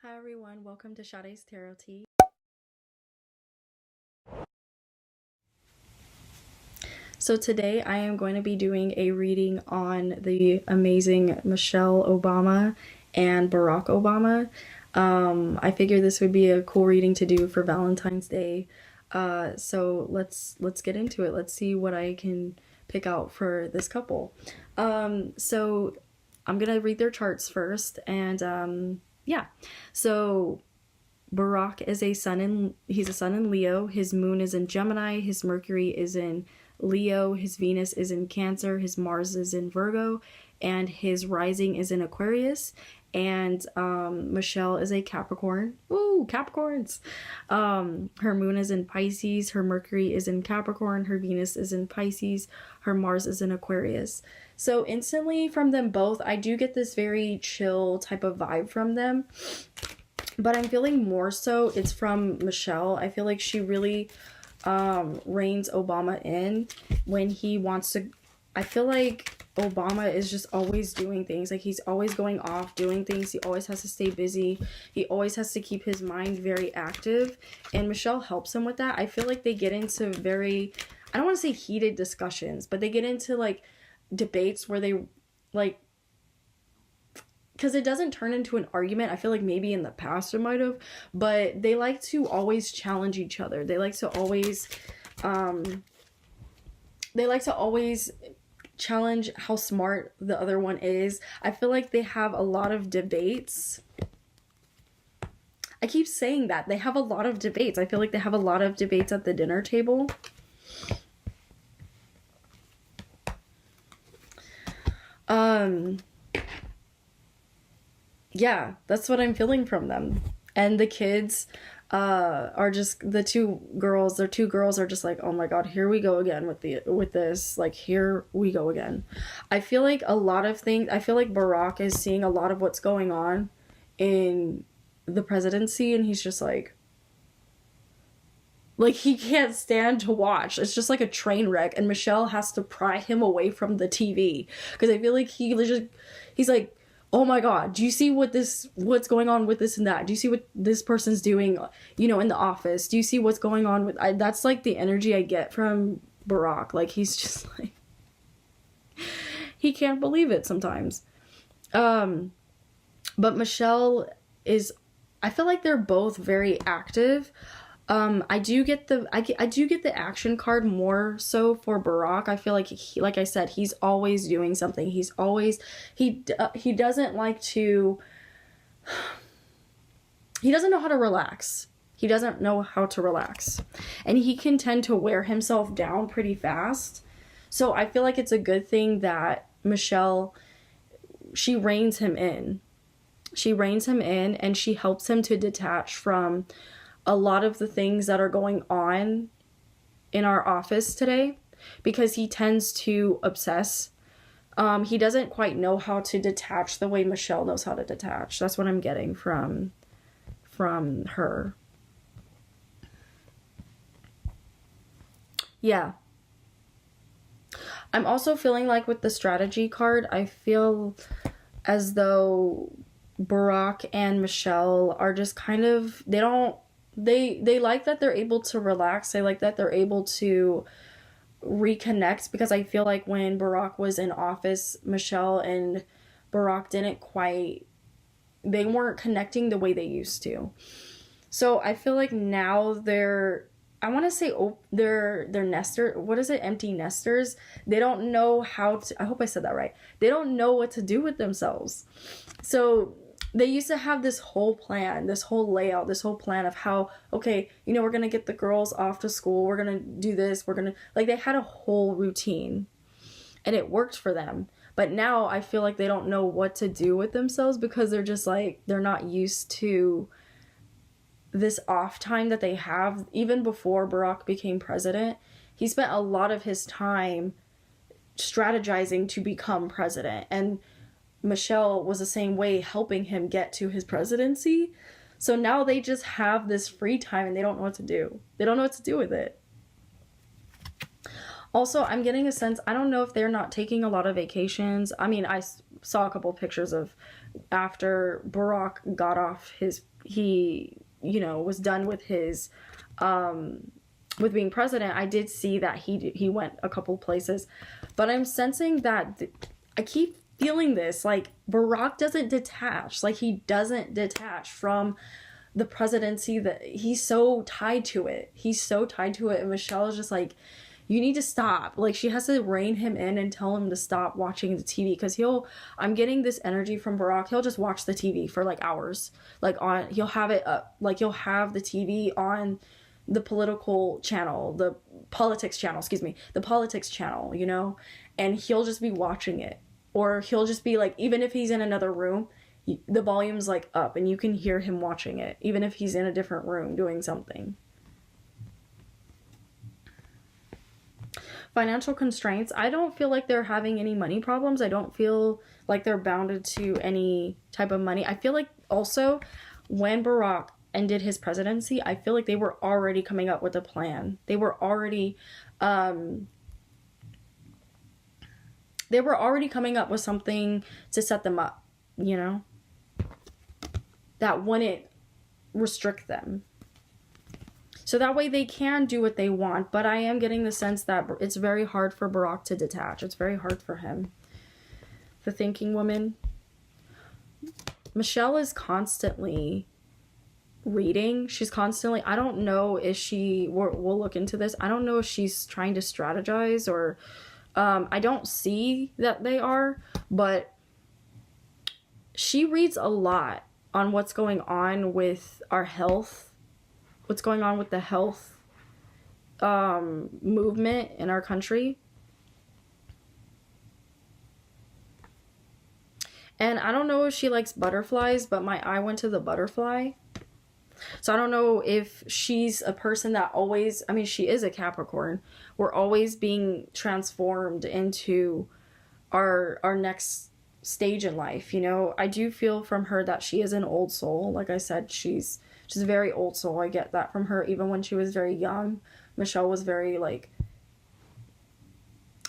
Hi everyone, welcome to Sade's Tarot Tea. So today I am going to be doing a reading on the amazing Michelle Obama and Barack Obama. I figured this would be a cool reading to do for Valentine's Day. So let's get into it. Let's see what I can pick out for this couple. So I'm gonna read their charts first, and yeah. So Barack is he's a sun in Leo. His moon is in Gemini. His Mercury is in Leo. His Venus is in Cancer. His Mars is in Virgo, and his rising is in Aquarius. And Michelle is a Capricorn. Ooh, Capricorns! Her moon is in Pisces. Her Mercury is in Capricorn. Her Venus is in Pisces. Her Mars is in Aquarius. So instantly from them both, I do get this very chill type of vibe from them. But I'm feeling more so it's from Michelle. I feel like she really reins Obama in when he wants to. I feel like Obama is just always doing things. Like, he's always going off doing things. He always has to stay busy. He always has to keep his mind very active. And Michelle helps him with that. I feel like they get into very, I don't want to say heated discussions, but they get into like debates where they like, because it doesn't turn into an argument. I feel like maybe in the past it might have, but they like to always challenge each other. They like to always challenge how smart the other one is. I feel like they have a lot of debates. I keep saying that. They have a lot of debates. I feel like they have a lot of debates at the dinner table. Yeah, that's what I'm feeling from them. And the kids are just the two girls. Their two girls are just like, oh my god, here we go again with this. Like, here we go again. I feel like a lot of things. I feel like Barack is seeing a lot of what's going on in the presidency, and he's just like he can't stand to watch. It's just like a train wreck, and Michelle has to pry him away from the TV because I feel like he's like, oh my god, do you see what's going on with this and that? Do you see what this person's doing, in the office? Do you see what's going on with that's like the energy I get from Barack. Like, he's just like, he can't believe it sometimes. But Michelle is, I feel like they're both very active. I do get the action card more so for Barack. I feel like like I said, he's always doing something. He doesn't like to. He doesn't know how to relax. He doesn't know how to relax, and he can tend to wear himself down pretty fast. So I feel like it's a good thing that Michelle, she reins him in. She reins him in, and she helps him to detach from a lot of the things that are going on in our office today, because he tends to obsess. He doesn't quite know how to detach the way Michelle knows how to detach. That's what I'm getting from her. Yeah. I'm also feeling like with the strategy card, I feel as though Barack and Michelle are just kind of, they like that they're able to relax. They like that they're able to reconnect, because I feel like when Barack was in office, Michelle and Barack they weren't connecting the way they used to. So I feel like now I want to say they're empty nesters. They don't know how to, I hope I said that right. They don't know what to do with themselves. So they used to have this whole plan, this whole layout, this whole plan of how, okay, we're going to get the girls off to school. We're going to do this. They had a whole routine, and it worked for them. But now I feel like they don't know what to do with themselves, because they're just like, they're not used to this off time that they have. Even before Barack became president, he spent a lot of his time strategizing to become president. And Michelle was the same way, helping him get to his presidency. So now they just have this free time, and they don't know what to do. They don't know what to do with it. Also, I'm getting a sense, I don't know if they're not taking a lot of vacations. I mean, I saw a couple of pictures of after Barack got off he, was done with his, with being president. I did see that he went a couple places, but I'm sensing that I keep feeling this, like Barack doesn't detach, like he doesn't detach from the presidency, that he's so tied to it. And Michelle is just like, you need to stop. Like, she has to rein him in and tell him to stop watching the TV, because I'm getting this energy from Barack. He'll just watch the TV for like hours. Like, he'll have it up. Like, he'll have the TV on the political channel, the politics channel, and he'll just be watching it. Or he'll just be like, even if he's in another room, the volume's like up and you can hear him watching it, even if he's in a different room doing something. Financial constraints. I don't feel like they're having any money problems. I don't feel like they're bounded to any type of money. I feel like also when Barack ended his presidency, I feel like they were already coming up with a plan. They were already coming up with something to set them up, that wouldn't restrict them. So that way they can do what they want. But I am getting the sense that it's very hard for Barack to detach. It's very hard for him. The thinking woman. Michelle is constantly reading. She's constantly, I don't know if we'll look into this. I don't know if she's trying to strategize or, I don't see that they are, but she reads a lot on what's going on with our health, what's going on with the health movement in our country. And I don't know if she likes butterflies, but my eye went to the butterfly. So I don't know if she's a person that always, she is a Capricorn. We're always being transformed into our next stage in life. I do feel from her that she is an old soul. Like I said, she's a very old soul. I get that from her. Even when she was very young, Michelle was very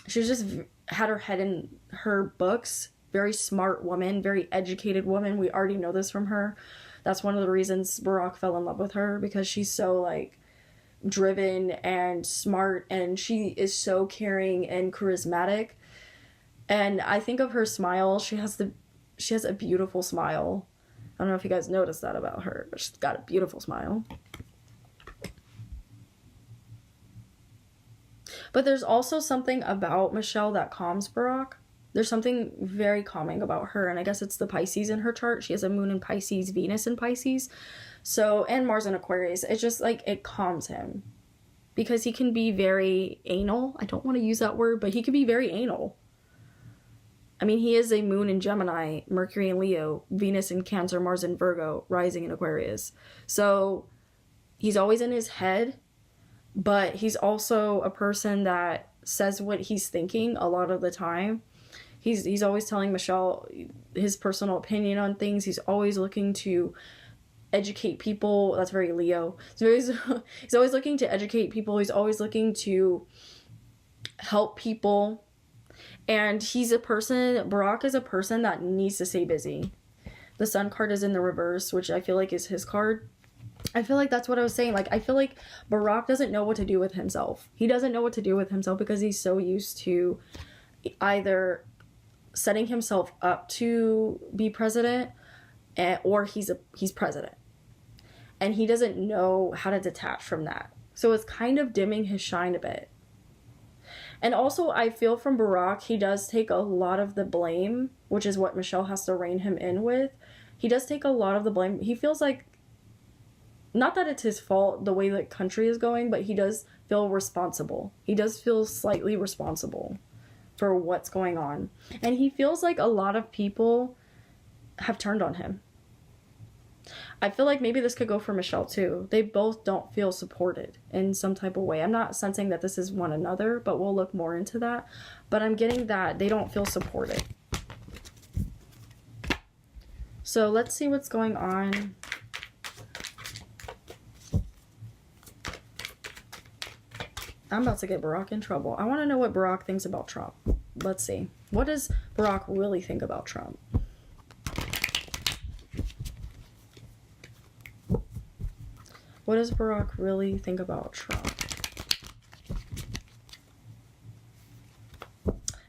she just had her head in her books. Very smart woman, very educated woman. We already know this from her. That's one of the reasons Barack fell in love with her, because she's so driven and smart, and she is so caring and charismatic. And I think of her smile. She has a beautiful smile. I don't know if you guys noticed that about her, but she's got a beautiful smile. But there's also something about Michelle that calms Barack. There's something very calming about her, and I guess it's the Pisces in her chart. She has a moon in Pisces, Venus in Pisces, and Mars in Aquarius. It's just it calms him, because he can be very anal. I don't want to use that word, but he can be very anal. He is a moon in Gemini, Mercury in Leo, Venus in Cancer, Mars in Virgo, rising in Aquarius. So he's always in his head, but he's also a person that says what he's thinking a lot of the time. He's always telling Michelle his personal opinion on things. He's always looking to educate people. That's very Leo. So he's always looking to educate people. He's always looking to help people. And Barack is a person that needs to stay busy. The Sun card is in the reverse, which I feel like is his card. I feel like that's what I was saying. I feel like Barack doesn't know what to do with himself. He doesn't know what to do with himself because he's so used to either setting himself up to be president, or he's president, and he doesn't know how to detach from that. So it's kind of dimming his shine a bit. And also, I feel from Barack, he does take a lot of the blame, which is what Michelle has to rein him in with. He does take a lot of the blame. He feels like, not that it's his fault the way the country is going, but he does feel responsible. He does feel slightly responsible for what's going on. And he feels like a lot of people have turned on him. I feel like maybe this could go for Michelle too. They both don't feel supported in some type of way. I'm not sensing that this is one another, but we'll look more into that. But I'm getting that they don't feel supported. So let's see what's going on. I'm about to get Barack in trouble. I want to know what Barack thinks about Trump. Let's see. What does Barack really think about Trump? What does Barack really think about Trump?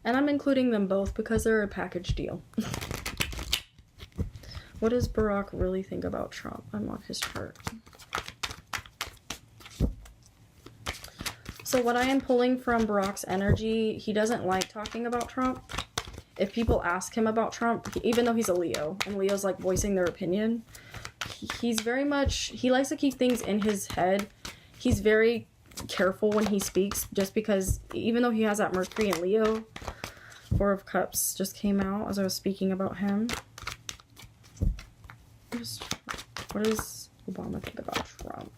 And I'm including them both because they're a package deal. What does Barack really think about Trump? I'm on his chart. So what I am pulling from Barack's energy, he doesn't like talking about Trump. If people ask him about Trump, even though he's a Leo, and Leo's like voicing their opinion, he's very much, he likes to keep things in his head. He's very careful when he speaks, just because even though he has that Mercury in Leo, Four of Cups just came out as I was speaking about him. What does Obama think about Trump?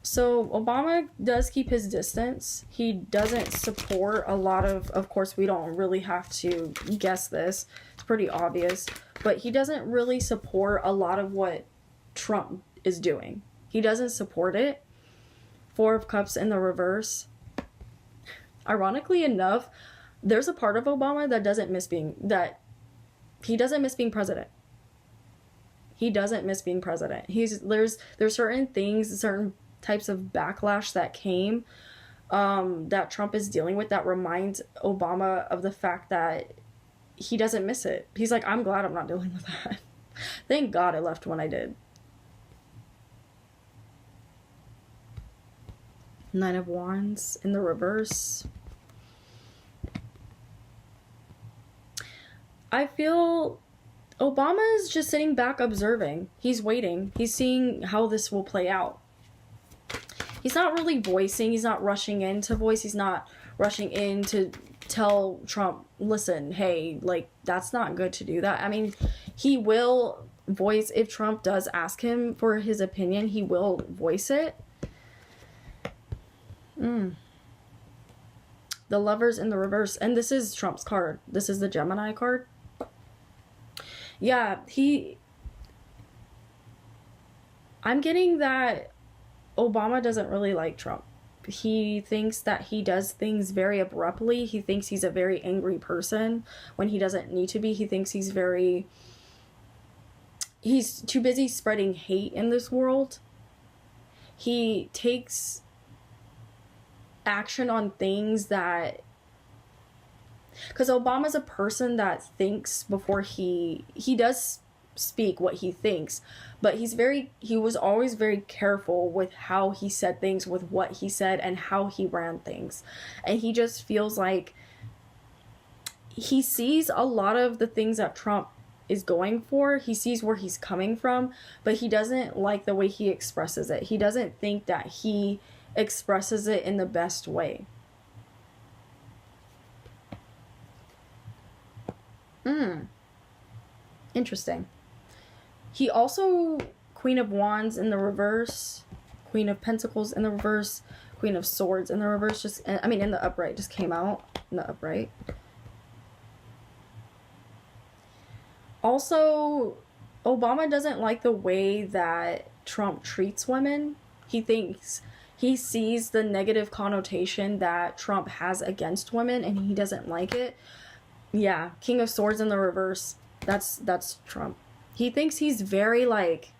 So Obama does keep his distance. He doesn't support a lot of course, we don't really have to guess this. It's pretty obvious. But he doesn't really support a lot of what Trump is doing. He doesn't support it. Four of Cups in the reverse. Ironically enough, there's a part of Obama that he doesn't miss being president. He doesn't miss being president. There's certain things, certain types of backlash that came that Trump is dealing with that reminds Obama of the fact that he doesn't miss it. He's like, I'm glad I'm not dealing with that. Thank God I left when I did. Nine of Wands in the reverse. I feel Obama is just sitting back observing. He's waiting. He's seeing how this will play out. He's not really voicing. He's not rushing in to voice. He's not rushing in to tell Trump, listen, hey, like, that's not good to do that. I mean, he will voice, if Trump does ask him for his opinion, he will voice it. The Lovers in the reverse. And this is Trump's card. This is the Gemini card. Yeah, I'm getting that Obama doesn't really like Trump. He thinks that he does things very abruptly. He thinks he's a very angry person when he doesn't need to be. He thinks he's too busy spreading hate in this world. He takes action on things that, because Obama's a person that thinks before he does speak what he thinks, but he was always very careful with how he said things, with what he said and how he ran things. And he just feels like he sees a lot of the things that Trump is going for. He sees where he's coming from, but he doesn't like the way he expresses it. He doesn't think that he expresses it in the best way. Interesting. He also, Queen of Wands in the reverse, Queen of Pentacles in the reverse, Queen of Swords in the reverse, in the upright, just came out in the upright. Also, Obama doesn't like the way that Trump treats women. He sees the negative connotation that Trump has against women, and he doesn't like it. Yeah, King of Swords in the reverse. That's Trump. He thinks he's very, like,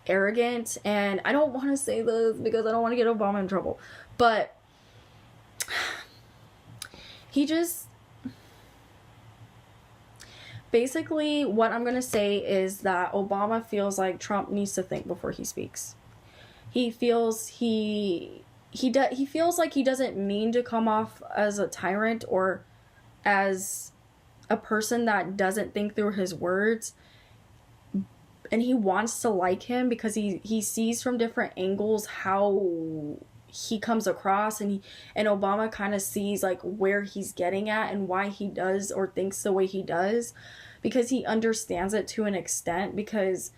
arrogant, and I don't want to say this because I don't want to get Obama in trouble, but he just, basically what I'm going to say is that Obama feels like Trump needs to think before he speaks. He feels he feels like he doesn't mean to come off as a tyrant or as a person that doesn't think through his words, and he wants to like him because he sees from different angles how he comes across, and Obama kind of sees like where he's getting at and why he does or thinks the way he does, because he understands it to an extent, because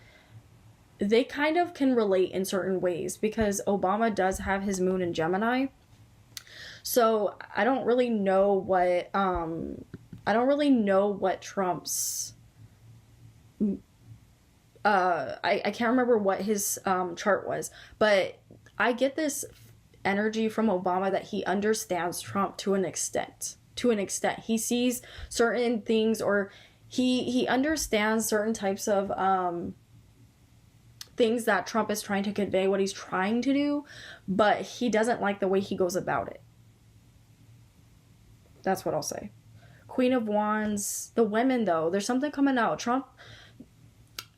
they kind of can relate in certain ways, because Obama does have his moon in Gemini. So I don't really know what I don't really know what Trump's I can't remember what his chart was, but I get this energy from Obama that he understands Trump to an extent. To an extent, he sees certain things, or he understands certain types of things that Trump is trying to convey, what he's trying to do, but he doesn't like the way he goes about it. That's what I'll say. Queen of Wands, the women though, there's something coming out.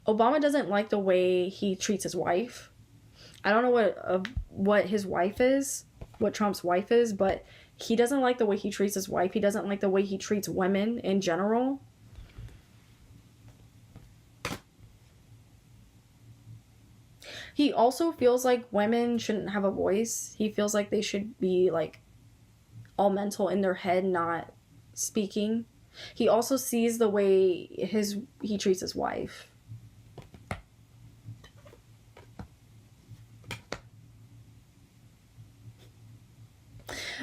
Obama doesn't like the way he treats his wife. I don't know what his wife is, what Trump's wife is, but he doesn't like the way he treats his wife. He doesn't like the way he treats women in general. He also feels like women shouldn't have a voice. He feels like they should be like all mental in their head, not speaking. He also sees the way he treats his wife.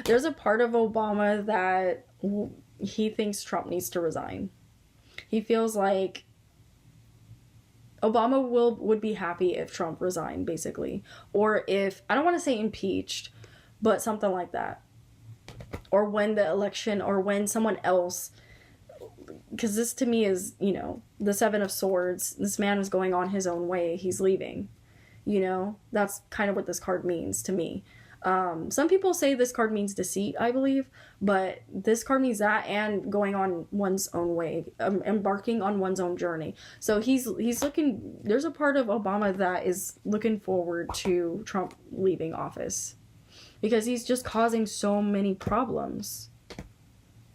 There's a part of Obama that he thinks Trump needs to resign. He feels like Obama would be happy if Trump resigned, basically. Or if, I don't want to say impeached, but something like that. Or when the election, or when someone else, because this to me is, you know, the Seven of Swords. This man is going on his own way. He's leaving. You know, that's kind of what this card means to me. Some people say this card means deceit, I believe, but this card means that, and going on one's own way, embarking on one's own journey. So he's looking, there's a part of Obama that is looking forward to Trump leaving office, because he's just causing so many problems.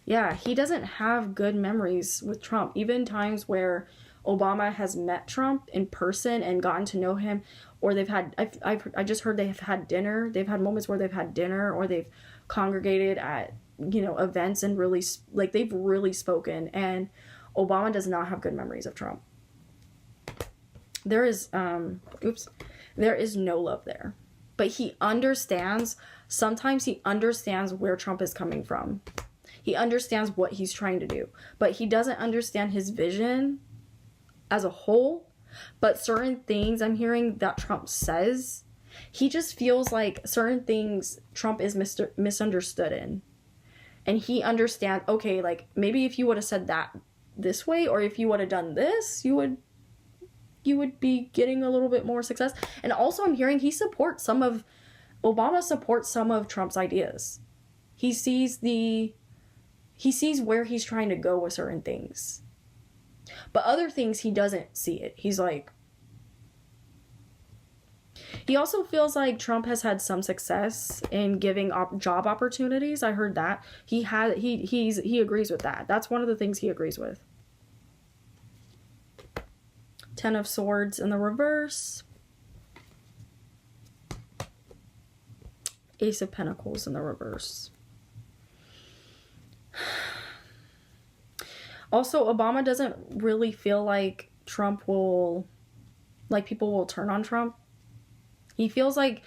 Yeah, he doesn't have good memories with Trump. Even times where Obama has met Trump in person and gotten to know him, or they've had, I just heard they've had dinner. They've had moments where they've had dinner, or they've congregated at, you know, events and really, like, they've really spoken. And Obama does not have good memories of Trump. There is, there is no love there. But he understands, sometimes he understands where Trump is coming from. He understands what he's trying to do. But he doesn't understand his vision as a whole. But certain things I'm hearing that Trump says, he just feels like certain things Trump is misunderstood in. And he understands, okay, like, maybe if you would have said that this way, or if you would have done this, you would be getting a little bit more success. And also I'm hearing Obama supports some of Trump's ideas. He sees where he's trying to go with certain things. But other things, he doesn't see it. He's like, he also feels like Trump has had some success in giving job opportunities. I heard that. He agrees with that. That's one of the things he agrees with. Ten of Swords in the reverse. Ace of Pentacles in the reverse. Also, Obama doesn't really feel like people will turn on Trump. He feels like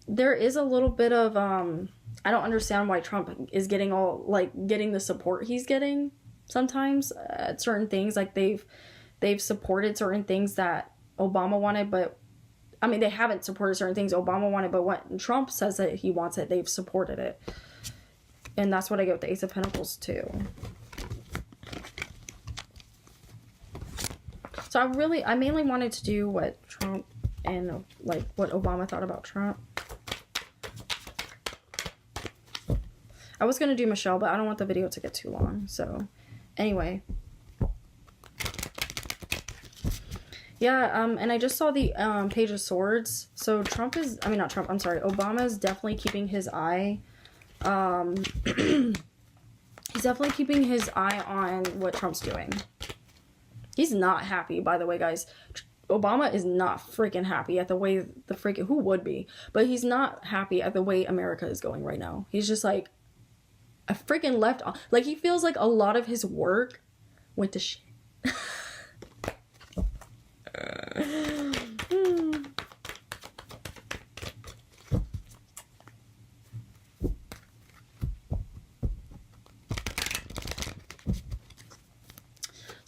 there is a little bit of, I don't understand why Trump is getting the support he's getting sometimes at certain things. Like they've supported certain things that Obama wanted, but I mean, they haven't supported certain things Obama wanted, but when Trump says that he wants it, they've supported it. And that's what I get with the Ace of Pentacles too. So I mainly wanted to do what Trump and like what Obama thought about Trump. I was going to do Michelle, but I don't want the video to get too long. So anyway. Yeah, and I just saw the Page of Swords. So Obama is definitely keeping his eye. He's definitely keeping his eye on what Trump's doing. He's not happy, by the way, guys. Obama is not freaking happy at the way who would be? But he's not happy at the way America is going right now. He's just like, I freaking left on. Like, he feels like a lot of his work went to shit.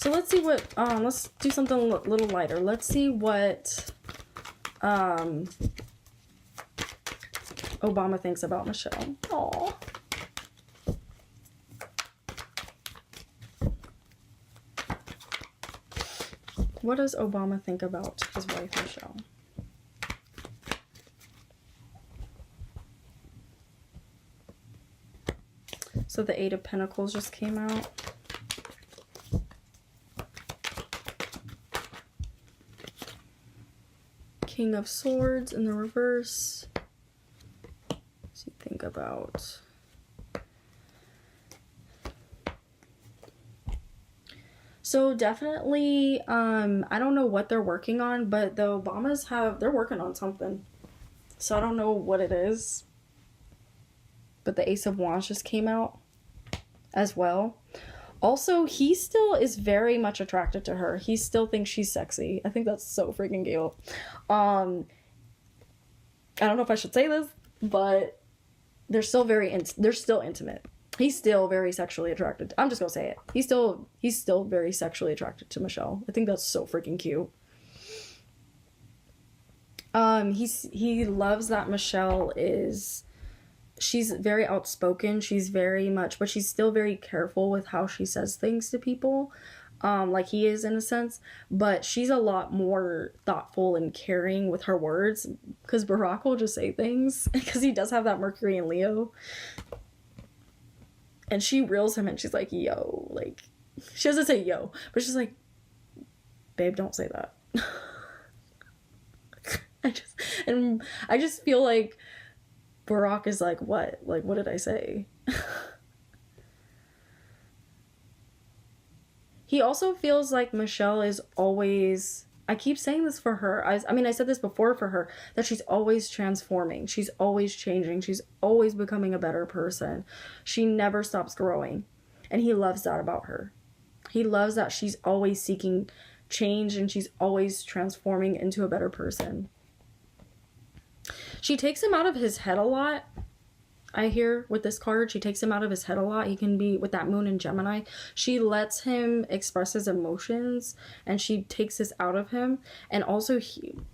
So let's see what, let's do something a little lighter. Let's see what Obama thinks about Michelle. Aww. What does Obama think about his wife, Michelle? So the Eight of Pentacles just came out. King of Swords in the reverse. What's he think about? So definitely, I don't know what they're working on, but the Obamas they're working on something. So I don't know what it is. But the Ace of Wands just came out as well. Also, he still is very much attracted to her. He still thinks she's sexy. I think that's so freaking cute. I don't know if I should say this, but they're still they're still intimate. He's still very sexually attracted. I'm just gonna say it. He's still very sexually attracted to Michelle. I think that's so freaking cute. He loves that Michelle she's very outspoken. She's very much, but she's still very careful with how she says things to people. Like he is in a sense, but she's a lot more thoughtful and caring with her words, because Barack will just say things because he does have that Mercury in Leo. And she reels him and she's like, yo, like, she doesn't say yo, but she's like, babe, don't say that. I just feel like Barack is like, what? Like, what did I say? He also feels like Michelle is always, I keep saying this for her. I mean, I said this before for her, that she's always transforming. She's always changing. She's always becoming a better person. She never stops growing. And he loves that about her. He loves that she's always seeking change and she's always transforming into a better person. She takes him out of his head a lot. I hear with this card, she takes him out of his head a lot. He can be with that moon in Gemini. She lets him express his emotions and she takes this out of him. And also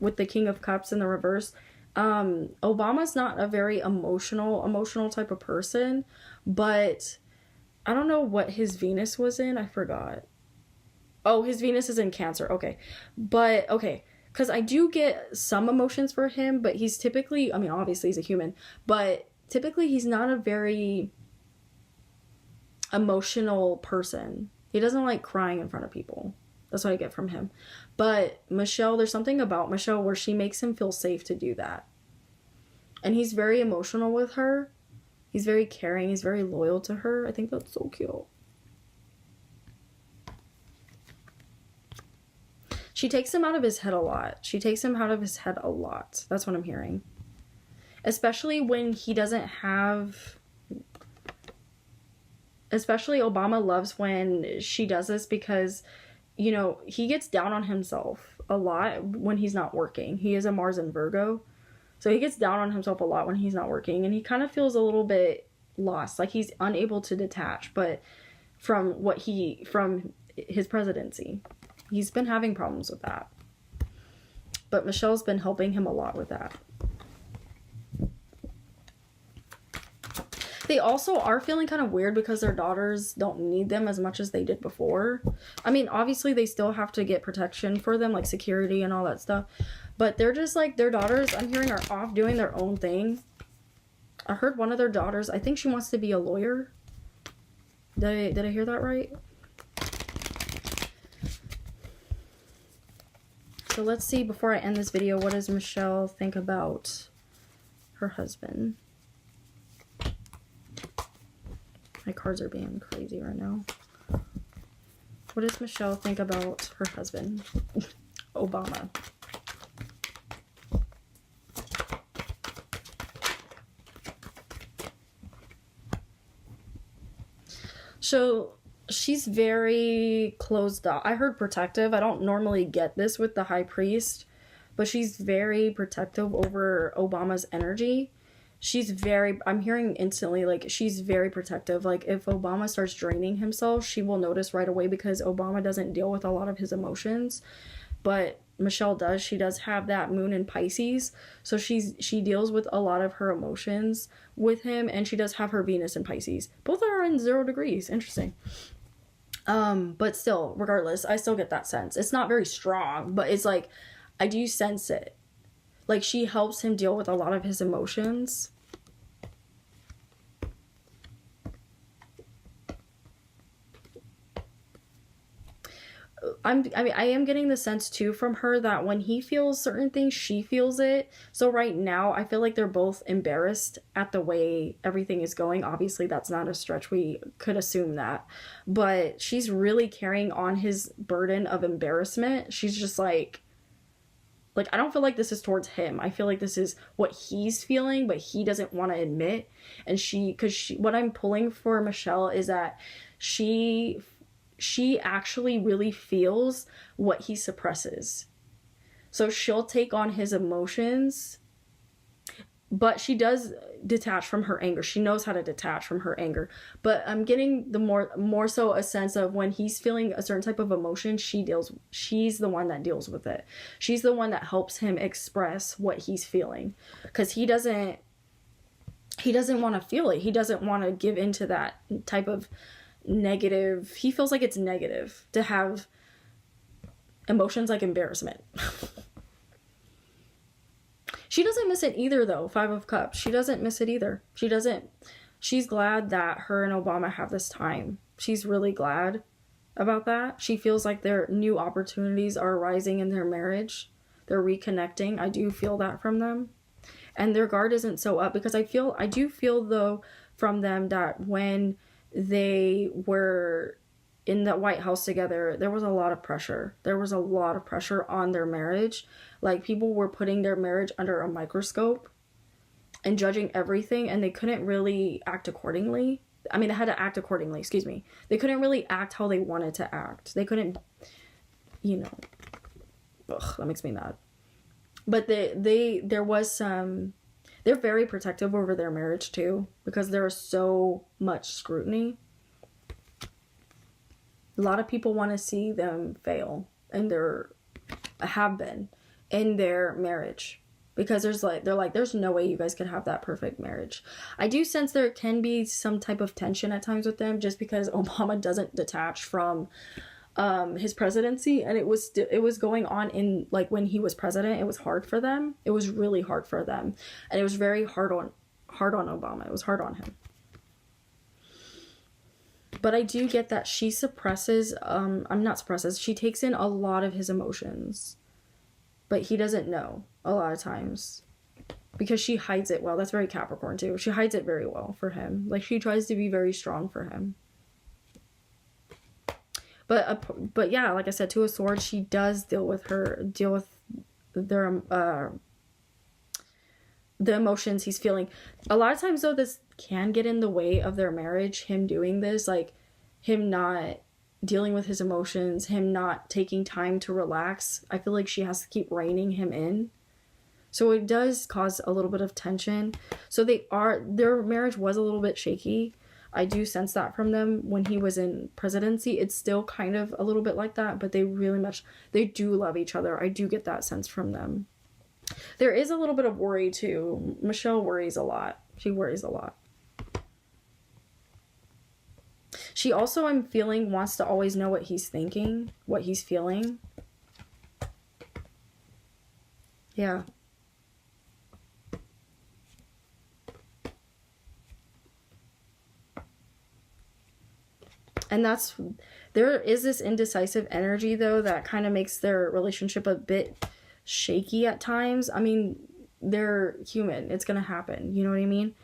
with the King of Cups in the reverse, Obama's not a very emotional type of person, but I don't know what his Venus was in. I forgot. Oh, his Venus is in Cancer. Okay. But okay. Because I do get some emotions for him, but he's typically, I mean, obviously he's a human, but typically he's not a very emotional person. He doesn't like crying in front of people. That's what I get from him. But Michelle, there's something about Michelle where she makes him feel safe to do that. And he's very emotional with her. He's very caring. He's very loyal to her. I think that's so cute. She takes him out of his head a lot. She takes him out of his head a lot. That's what I'm hearing. Especially when he doesn't have... Especially Obama loves when she does this because, you know, he gets down on himself a lot when he's not working. He is a Mars in Virgo. So he gets down on himself a lot when he's not working. And he kind of feels a little bit lost. Like he's unable to detach from his presidency. He's been having problems with that. But Michelle's been helping him a lot with that. They also are feeling kind of weird because their daughters don't need them as much as they did before. I mean, obviously they still have to get protection for them, like security and all that stuff. But they're just like, their daughters, I'm hearing, are off doing their own thing. I heard one of their daughters, I think she wants to be a lawyer. Did I hear that right? So let's see, before I end this video, what does Michelle think about her husband? My cards are being crazy right now. What does Michelle think about her husband, Obama? So she's very closed off. I heard protective. I don't normally get this with the High Priest, but she's very protective over Obama's energy. I'm hearing instantly, like, she's very protective. Like, if Obama starts draining himself, she will notice right away, because Obama doesn't deal with a lot of his emotions, but Michelle does. She does have that moon in Pisces, so she deals with a lot of her emotions with him, and she does have her Venus in Pisces. Both are in 0 degrees. Interesting. But still, regardless, I still get that sense. It's not very strong, but it's like, I do sense it. Like, she helps him deal with a lot of his emotions. I am getting the sense too from her that when he feels certain things, she feels it. So right now, I feel like they're both embarrassed at the way everything is going. Obviously, that's not a stretch. We could assume that. But she's really carrying on his burden of embarrassment. She's just like, I don't feel like this is towards him. I feel like this is what he's feeling, but he doesn't want to admit. And what I'm pulling for Michelle is that she actually really feels what he suppresses. So she'll take on his emotions, but she does detach from her anger. She knows how to detach from her anger. But I'm getting the more so a sense of when he's feeling a certain type of emotion, she's the one that deals with it. She's the one that helps him express what he's feeling, because he doesn't want to feel it. He doesn't want to give into that type of negative. He feels like it's negative to have emotions like embarrassment. She doesn't miss it either, though. 5 of Cups. She doesn't miss it either. She's glad that her and Obama have this time. She's really glad about that. She feels like their new opportunities are arising in their marriage. They're reconnecting. I do feel that from them. And their guard isn't so up, because I do feel though from them that when they were in the White House together, there was a lot of pressure. There was a lot of pressure on their marriage. Like, people were putting their marriage under a microscope and judging everything, and they couldn't really act accordingly. I mean, they had to act accordingly, excuse me. They couldn't really act how they wanted to act. They couldn't, that makes me mad. But there was some, they're very protective over their marriage too, because there is so much scrutiny. A lot of people want to see them fail, and have been in their marriage, because there's no way you guys could have that perfect marriage. I do sense there can be some type of tension at times with them, just because Obama doesn't detach from his presidency, and it was going on in, like, when he was president. It was hard for them. It was really hard for them, and it was very hard on Obama. It was hard on him. But I do get that she suppresses, she takes in a lot of his emotions. But he doesn't know a lot of times, because she hides it well. That's very Capricorn too. She hides it very well for him. Like, she tries to be very strong for him. But yeah, like I said, 2 of Swords, she does deal with their the emotions he's feeling. A lot of times though, this can get in the way of their marriage, him doing this, like him not dealing with his emotions, him not taking time to relax. I feel like she has to keep reining him in. So it does cause a little bit of tension. So their marriage was a little bit shaky. I do sense that from them when he was in presidency. It's still kind of a little bit like that, but they do love each other. I do get that sense from them. There is a little bit of worry too. Michelle worries a lot. She worries a lot. She also, I'm feeling, wants to always know what he's thinking, what he's feeling. Yeah. And there is this indecisive energy though that kind of makes their relationship a bit shaky at times. I mean, they're human. It's going to happen. You know what I mean?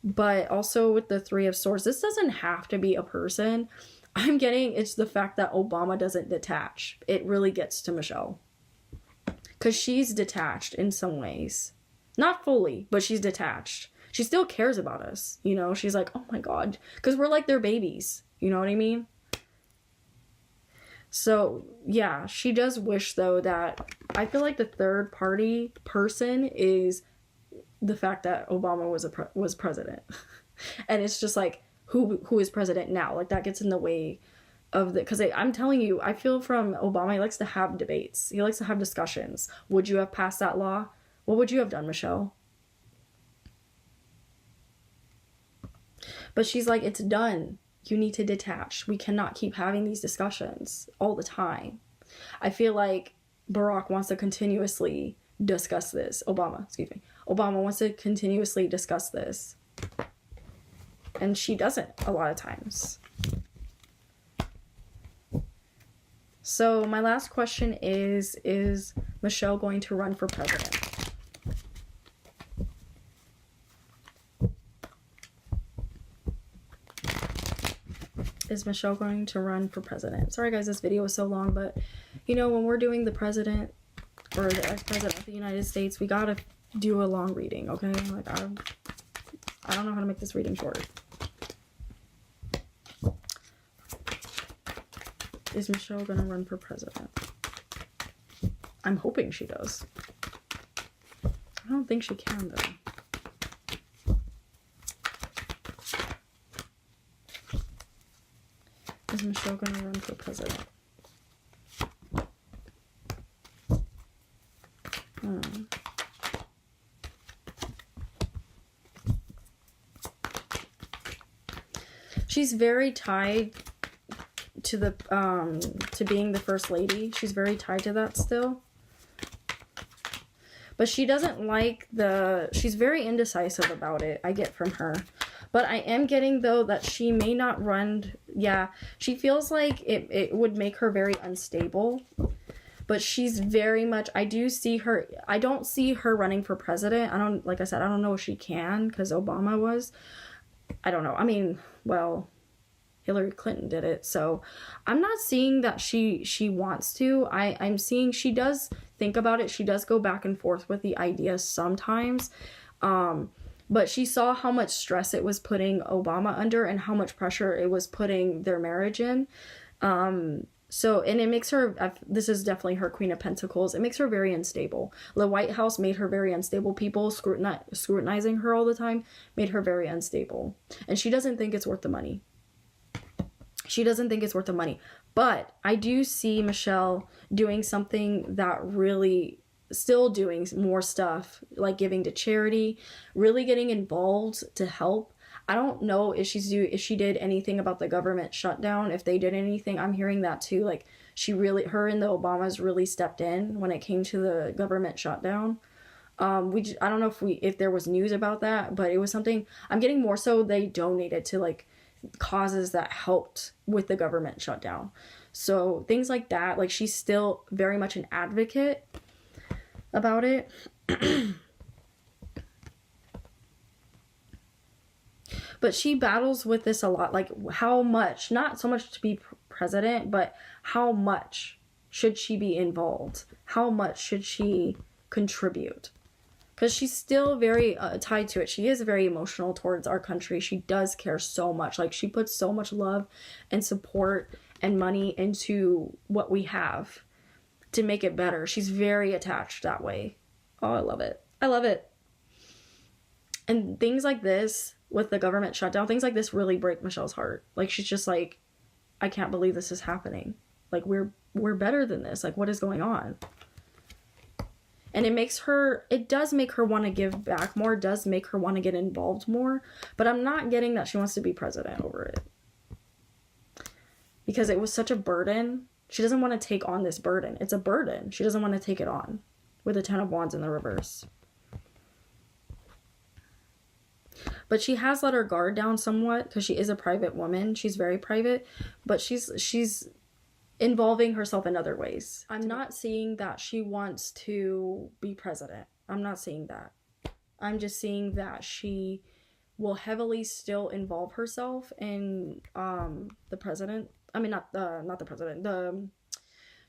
But also with the 3 of Swords, this doesn't have to be a person. I'm getting, it's the fact that Obama doesn't detach. It really gets to Michelle. Because she's detached in some ways. Not fully, but she's detached. She still cares about us. You know, she's like, oh my God. Because we're like their babies. You know what I mean? So, yeah, she does wish, though, that I feel like the third party person is the fact that Obama was president. And it's just like, who is president now? Like, that gets in the way of the, because I'm telling you, I feel from Obama, he likes to have debates. He likes to have discussions. Would you have passed that law? What would you have done, Michelle? But she's like, it's done. You need to detach. We cannot keep having these discussions all the time. I feel like Barack wants to continuously discuss this. Obama wants to continuously discuss this. And she doesn't a lot of times. So my last question is Michelle going to run for president? Is Michelle going to run for president? Sorry guys, this video is so long, but you know, when we're doing the president or the ex-president of the United States, we gotta do a long reading, okay? Like, I don't know how to make this reading short. Is Michelle gonna run for president? I'm hoping she does. I don't think she can though. Is Michelle gonna run for president? She's very tied to the to being the first lady. She's very tied to that still. But she doesn't like she's very indecisive about it, I get from her. But I am getting, though, that she may not run. Yeah, she feels like it would make her very unstable. But she's very much, I don't see her running for president. Like I said, I don't know if she can, because Obama was. I don't know. I mean, well, Hillary Clinton did it. So I'm not seeing that she wants to. I'm seeing she does think about it. She does go back and forth with the idea sometimes. But she saw how much stress it was putting Obama under and how much pressure it was putting their marriage in. So, and it makes her, this is definitely her Queen of Pentacles, it makes her very unstable. The White House made her very unstable. People scrutinizing her all the time made her very unstable. And she doesn't think it's worth the money. She doesn't think it's worth the money. But I do see Michelle doing something that really, still doing more stuff, like giving to charity, really getting involved to help. I don't know if she did anything about the government shutdown, if they did anything. I'm hearing that too. Like, her and the Obamas really stepped in when it came to the government shutdown. I don't know if there was news about that, but it was something, I'm getting more so they donated to like causes that helped with the government shutdown. So things like that, like she's still very much an advocate about it. But she battles with this a lot, like how much, not so much to be president, but how much should she be involved? How much should she contribute? Because she's still very tied to it. She is very emotional towards our country. She does care so much. Like, she puts so much love and support and money into what we have to make it better. She's very attached that way. Oh, I love it. I love it. And things like this with the government shutdown, things like this really break Michelle's heart. Like, she's just like, I can't believe this is happening. Like, we're better than this. Like, what is going on? And it does make her want to give back more, does make her want to get involved more, but I'm not getting that she wants to be president over it. Because it was such a burden. She doesn't want to take on this burden. It's a burden. She doesn't want to take it on with the Ten of Wands in the reverse. But she has let her guard down somewhat because she is a private woman. She's very private, but she's involving herself in other ways. I'm not seeing that she wants to be president. I'm not seeing that. I'm just seeing that she will heavily still involve herself in the president. I mean, not the president.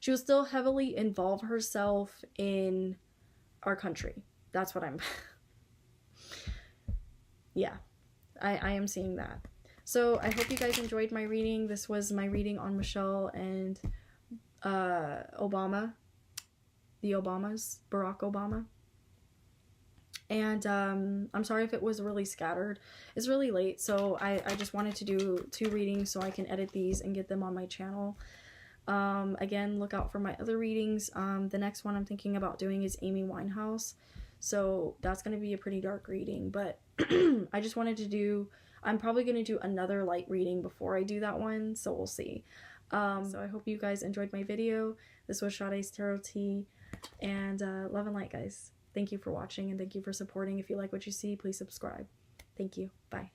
She will still heavily involve herself in our country. That's what I'm... Yeah, I am seeing that. So I hope you guys enjoyed my reading. This was my reading on Michelle and Obama, the Obamas, Barack Obama. And I'm sorry if it was really scattered. It's really late, so I just wanted to do 2 readings so I can edit these and get them on my channel. Again, look out for my other readings. The next one I'm thinking about doing is Amy Winehouse. So that's going to be a pretty dark reading, but I just wanted to do, I'm probably going to do another light reading before I do that one, so we'll see. So I hope you guys enjoyed my video. This was Sade's Tarot Tea, and love and light, guys. Thank you for watching, and thank you for supporting. If you like what you see, please subscribe. Thank you. Bye.